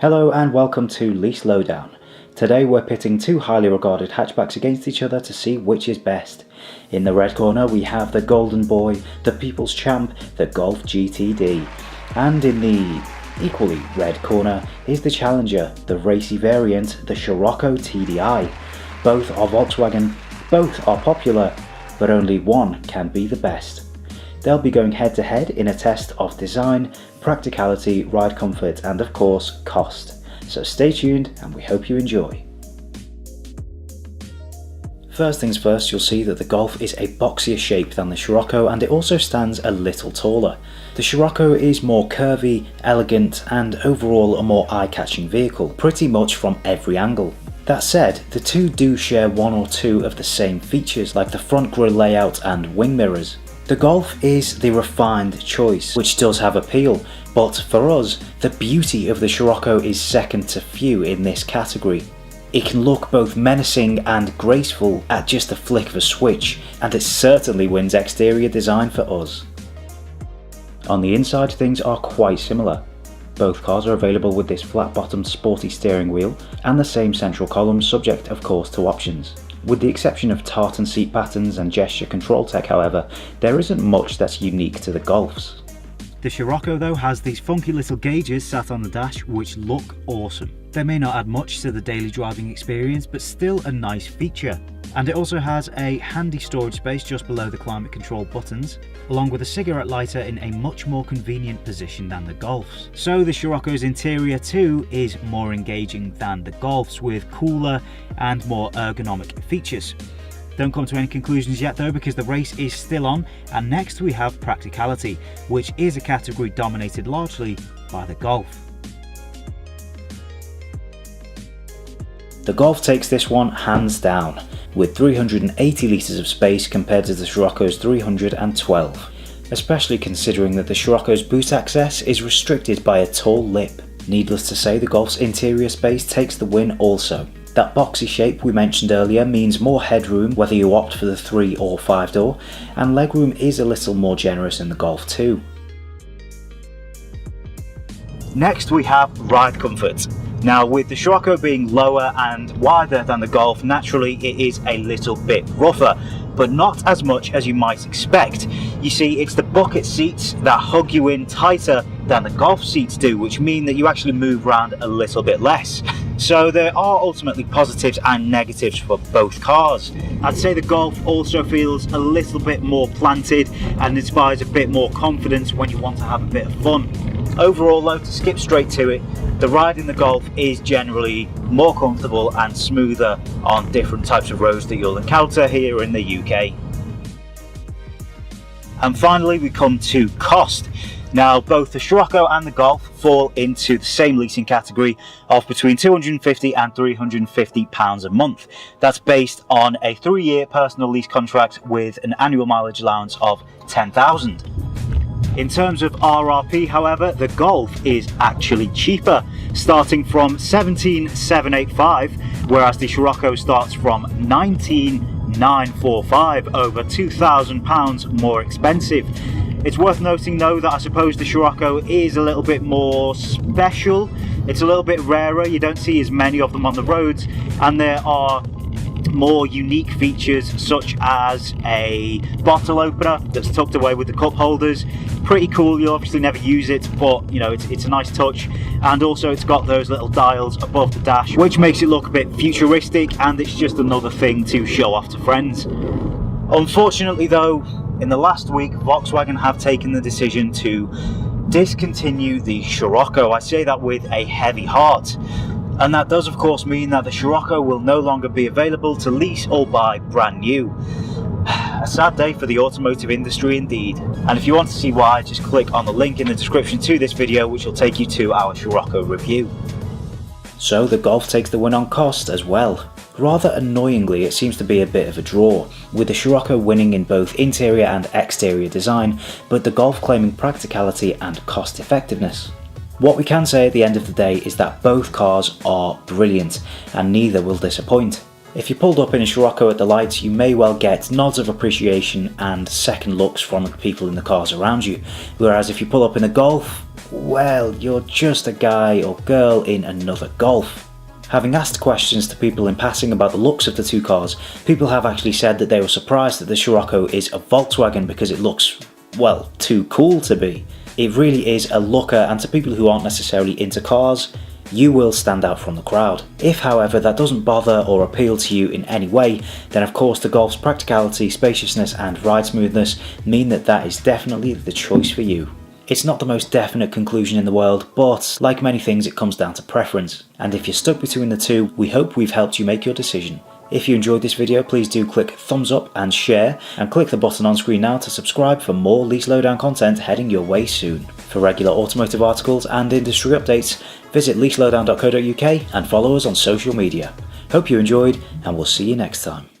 Hello and welcome to LeaseLowdown. Today we're pitting two highly regarded hatchbacks against each other to see which is best. In the red corner we have the golden boy, the people's champ, the Golf GTD. And in the equally red corner is the challenger, the racy variant, the Scirocco TDI. Both are Volkswagen, both are popular, but only one can be the best. They'll be going head to head in a test of design, practicality, ride comfort and of course cost. So stay tuned and we hope you enjoy. First things first, you'll see that the Golf is a boxier shape than the Scirocco and it also stands a little taller. The Scirocco is more curvy, elegant and overall a more eye-catching vehicle, pretty much from every angle. That said, the two do share one or two of the same features like the front grille layout and wing mirrors. The Golf is the refined choice, which does have appeal, but for us, the beauty of the Scirocco is second to few in this category. It can look both menacing and graceful at just a flick of a switch, and it certainly wins exterior design for us. On the inside, things are quite similar. Both cars are available with this flat-bottomed sporty steering wheel and the same central column, subject of course to options. With the exception of tartan seat patterns and gesture control tech however, there isn't much that's unique to the Golfs. The Scirocco though has these funky little gauges sat on the dash which look awesome. They may not add much to the daily driving experience, but still a nice feature. And it also has a handy storage space just below the climate control buttons, along with a cigarette lighter in a much more convenient position than the Golfs. So the Scirocco's interior too is more engaging than the Golfs, with cooler and more ergonomic features. Don't come to any conclusions yet though, because the race is still on, and next we have Practicality, which is a category dominated largely by the Golf. The Golf takes this one hands down, with 380 litres of space compared to the Scirocco's 312, especially considering that the Scirocco's boot access is restricted by a tall lip. Needless to say, the Golf's interior space takes the win also. That boxy shape we mentioned earlier means more headroom whether you opt for the 3 or 5 door, and legroom is a little more generous in the Golf too. Next we have ride comfort. Now, with the Scirocco being lower and wider than the Golf, naturally it is a little bit rougher, but not as much as you might expect. You see, it's the bucket seats that hug you in tighter than the Golf seats do, which mean that you actually move around a little bit less. So there are ultimately positives and negatives for both cars. I'd say the Golf also feels a little bit more planted and inspires a bit more confidence when you want to have a bit of fun. Overall though, to skip straight to it, the ride in the Golf is generally more comfortable and smoother on different types of roads that you'll encounter here in the UK. And finally we come to cost. Now, both the Scirocco and the Golf fall into the same leasing category of between £250 and £350 a month. That's based on a 3-year personal lease contract with an annual mileage allowance of 10,000. In terms of RRP, however, the Golf is actually cheaper, starting from 17,785, whereas the Scirocco starts from 19,945, over £2,000 more expensive. It's worth noting though that I suppose the Scirocco is a little bit more special. It's a little bit rarer, you don't see as many of them on the roads, and there are more unique features such as a bottle opener that's tucked away with the cup holders. Pretty cool. You'll obviously never use it, but you know, it's a nice touch. And also it's got those little dials above the dash which makes it look a bit futuristic, and it's just another thing to show off to friends. Unfortunately though, in the last week Volkswagen have taken the decision to discontinue the Scirocco. I say that with a heavy heart. And that does of course mean that the Scirocco will no longer be available to lease or buy brand new. A sad day for the automotive industry indeed. And if you want to see why, just click on the link in the description to this video, which will take you to our Scirocco review. So the Golf takes the win on cost as well. Rather annoyingly, it seems to be a bit of a draw, with the Scirocco winning in both interior and exterior design, but the Golf claiming practicality and cost effectiveness. What we can say at the end of the day is that both cars are brilliant, and neither will disappoint. If you pulled up in a Scirocco at the lights, you may well get nods of appreciation and second looks from the people in the cars around you, whereas if you pull up in a Golf, well, you're just a guy or girl in another Golf. Having asked questions to people in passing about the looks of the two cars, people have actually said that they were surprised that the Scirocco is a Volkswagen because it looks, well, too cool to be. It really is a looker, and to people who aren't necessarily into cars, you will stand out from the crowd. If, however, that doesn't bother or appeal to you in any way, then of course the Golf's practicality, spaciousness and ride smoothness mean that that is definitely the choice for you. It's not the most definite conclusion in the world, but like many things it comes down to preference. And if you're stuck between the two, we hope we've helped you make your decision. If you enjoyed this video, please do click thumbs up and share, and click the button on screen now to subscribe for more LeaseLowdown content heading your way soon. For regular automotive articles and industry updates, visit leaselowdown.co.uk and follow us on social media. Hope you enjoyed, and we'll see you next time.